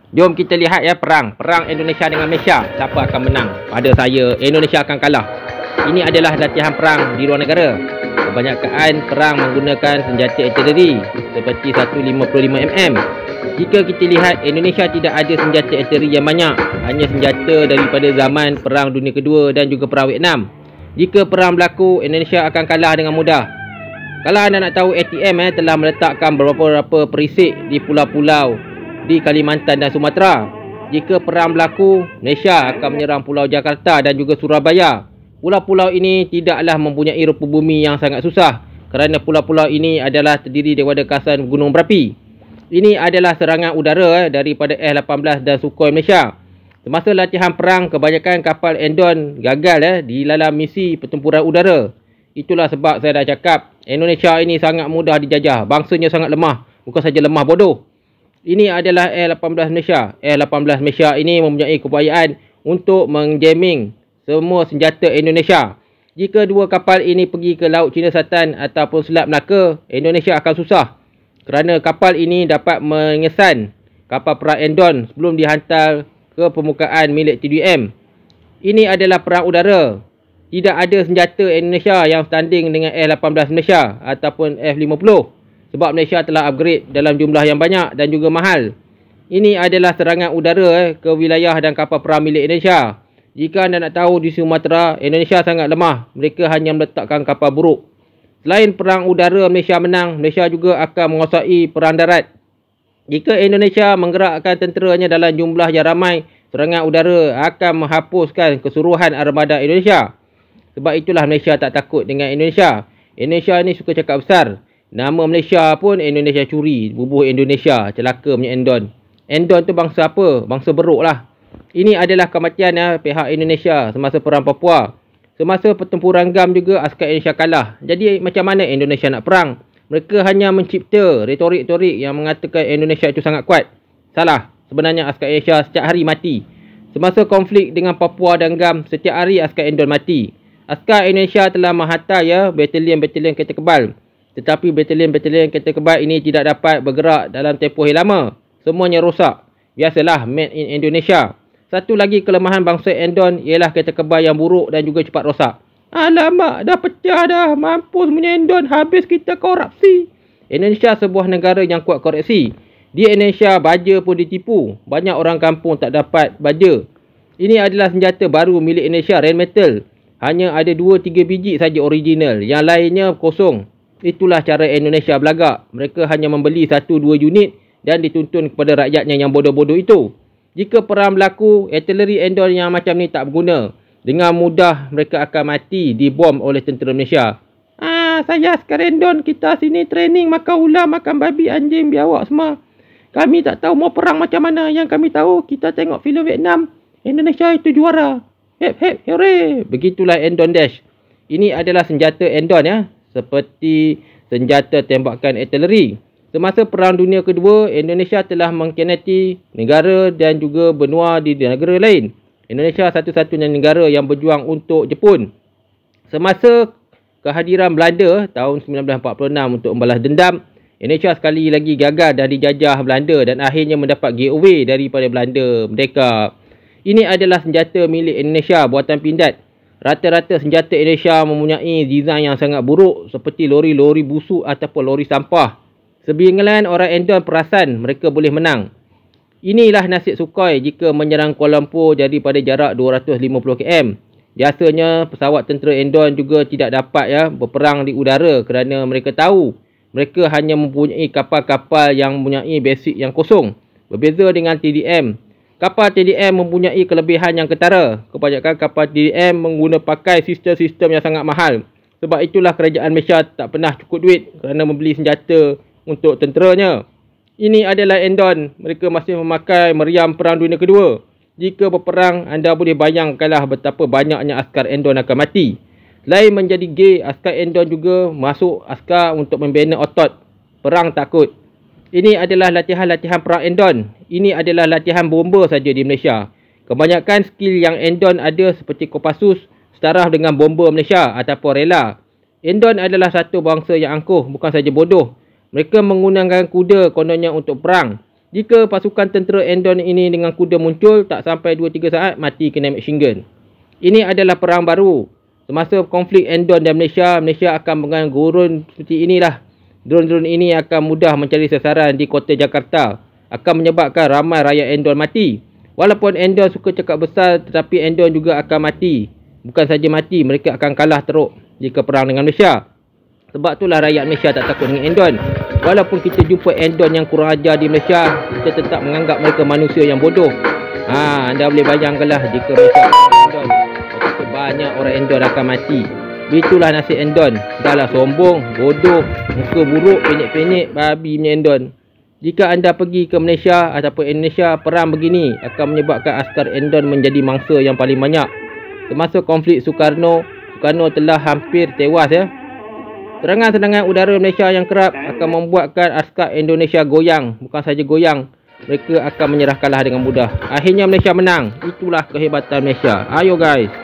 Jom kita lihat ya perang Indonesia dengan Malaysia. Siapa akan menang? Pada saya, Indonesia akan kalah. Ini adalah latihan perang di luar negara. Kebanyakan perang menggunakan senjata artileri seperti 155mm. Jika kita lihat, Indonesia tidak ada senjata artileri yang banyak, hanya senjata daripada zaman Perang Dunia Kedua dan juga Perang Vietnam. Jika perang berlaku, Indonesia akan kalah dengan mudah. Kalau anda nak tahu, ATM telah meletakkan beberapa perisik di pulau-pulau di Kalimantan dan Sumatera. Jika perang berlaku, Malaysia akan menyerang Pulau Jakarta dan juga Surabaya. Pulau-pulau ini tidaklah mempunyai rupa bumi yang sangat susah, kerana pulau-pulau ini adalah terdiri daripada kawasan gunung berapi. Ini adalah serangan udara daripada F-18 dan Sukhoi Malaysia. Semasa latihan perang, kebanyakan kapal Endon gagal di dalam misi pertempuran udara. Itulah sebab saya dah cakap, Indonesia ini sangat mudah dijajah. Bangsanya sangat lemah, bukan saja lemah, bodoh. Ini adalah F-18 Malaysia. F-18 Malaysia ini mempunyai keupayaan untuk menjamming semua senjata Indonesia. Jika dua kapal ini pergi ke Laut Cina Selatan ataupun Selat Melaka, Indonesia akan susah, kerana kapal ini dapat mengesan kapal perang Endon sebelum dihantar ke permukaan milik TDM. Ini adalah perang udara. Tidak ada senjata Indonesia yang standing dengan F-18 Malaysia ataupun F-50, sebab Malaysia telah upgrade dalam jumlah yang banyak dan juga mahal. Ini adalah serangan udara ke wilayah dan kapal perang milik Indonesia. Jika anda nak tahu, di Sumatera, Indonesia sangat lemah. Mereka hanya meletakkan kapal buruk. Selain perang udara Malaysia menang, Malaysia juga akan menguasai perang darat. Jika Indonesia menggerakkan tenteranya dalam jumlah yang ramai, serangan udara akan menghapuskan keseluruhan armada Indonesia. Sebab itulah Malaysia tak takut dengan Indonesia. Indonesia ni suka cakap besar. Nama Malaysia pun Indonesia curi. Bubuh Indonesia, celaka punya Endon. Endon tu bangsa apa? Bangsa beruk lah. Ini adalah kematian pihak Indonesia semasa perang Papua. Semasa pertempuran GAM juga, askar Indonesia kalah. Jadi macam mana Indonesia nak perang? Mereka hanya mencipta retorik-retorik yang mengatakan Indonesia itu sangat kuat. Salah. Sebenarnya askar Indonesia setiap hari mati. Semasa konflik dengan Papua dan GAM, setiap hari askar Endon mati. Askar Indonesia telah menghantar batalion-batalion kereta kebal. Tetapi batalion-batalion kereta kebal ini tidak dapat bergerak dalam tempoh yang lama. Semuanya rosak. Biasalah, made in Indonesia. Satu lagi kelemahan bangsa Endon ialah kereta kebal yang buruk dan juga cepat rosak. Alamak, dah pecah dah. Mampus punya Endon, habis kita korupsi. Indonesia sebuah negara yang kuat koreksi. Di Indonesia, baja pun ditipu. Banyak orang kampung tak dapat baja. Ini adalah senjata baru milik Indonesia, Rheinmetall. Hanya ada 2-3 biji saja original. Yang lainnya kosong. Itulah cara Indonesia belagak. Mereka hanya membeli 1-2 unit dan dituntun kepada rakyatnya yang bodoh-bodoh itu. Jika perang berlaku, artileri Endon yang macam ni tak berguna. Dengan mudah mereka akan mati dibom oleh tentera Malaysia. Saya askar Endon, kita sini training makan ular, makan babi, anjing, biawak semua. Kami tak tahu mau perang macam mana. Yang kami tahu, kita tengok filem Vietnam, Indonesia itu juara. Hep hep hooray. Begitulah Endon Dash. Ini adalah senjata Endon seperti senjata tembakan artileri. Semasa Perang Dunia Kedua, Indonesia telah mengkhianati negara dan juga benua di negara lain. Indonesia satu-satunya negara yang berjuang untuk Jepun. Semasa kehadiran Belanda tahun 1946 untuk membalas dendam, Indonesia sekali lagi gagal dan dijajah Belanda dan akhirnya mendapat giveaway daripada Belanda merdeka. Ini adalah senjata milik Indonesia buatan Pindad. Rata-rata senjata Indonesia mempunyai desain yang sangat buruk seperti lori-lori busuk ataupun lori sampah. Sebinggalan orang Endon perasan mereka boleh menang. Inilah nasib Sukhoi jika menyerang Kuala Lumpur daripada jarak 250 km. Biasanya pesawat tentera Endon juga tidak dapat berperang di udara kerana mereka tahu mereka hanya mempunyai kapal-kapal yang mempunyai basic yang kosong. Berbeza dengan TDM. Kapal TDM mempunyai kelebihan yang ketara. Kebanyakan kapal TDM pakai sistem-sistem yang sangat mahal. Sebab itulah kerajaan Malaysia tak pernah cukup duit kerana membeli senjata untuk tenteranya. Ini adalah Endon. Mereka masih memakai meriam Perang Dunia Kedua. Jika berperang, anda boleh bayangkanlah betapa banyaknya askar Endon akan mati. Selain menjadi gay, askar Endon juga masuk askar untuk membina otot. Perang takut. Ini adalah latihan-latihan perang Endon. Ini adalah latihan bomba saja di Malaysia. Kebanyakan skill yang Endon ada seperti Kopassus setara dengan bomba Malaysia ataupun rela. Endon adalah satu bangsa yang angkuh, bukan saja bodoh. Mereka menggunakan kuda kononnya untuk perang. Jika pasukan tentera Endon ini dengan kuda muncul, tak sampai 2-3 saat mati kena machine gun. Ini adalah perang baru. Semasa konflik Endon dan Malaysia, Malaysia akan menggunakan drone seperti inilah. Drone-drone ini akan mudah mencari sasaran di kota Jakarta. Akan menyebabkan ramai rakyat Endon mati. Walaupun Endon suka cakap besar, tetapi Endon juga akan mati. Bukan saja mati, mereka akan kalah teruk jika perang dengan Malaysia. Sebab itulah rakyat Malaysia tak takut dengan Endon. Walaupun kita jumpa Endon yang kurang ajar di Malaysia, kita tetap menganggap mereka manusia yang bodoh. Anda boleh bayangkanlah jika Malaysia Endon, berapa banyak orang Endon akan mati. Itulah nasib Endon. Dahlah sombong, bodoh, muka buruk, penyek-penyek, babi punya Endon. Jika anda pergi ke Malaysia ataupun Indonesia, perang begini akan menyebabkan askar Endon menjadi mangsa yang paling banyak. Semasa konflik Soekarno telah hampir tewas ya. Serangan-serangan udara Malaysia yang kerap akan membuatkan askar Indonesia goyang. Bukan saja goyang, mereka akan menyerah kalah dengan mudah. Akhirnya Malaysia menang. Itulah kehebatan Malaysia. Ayo guys.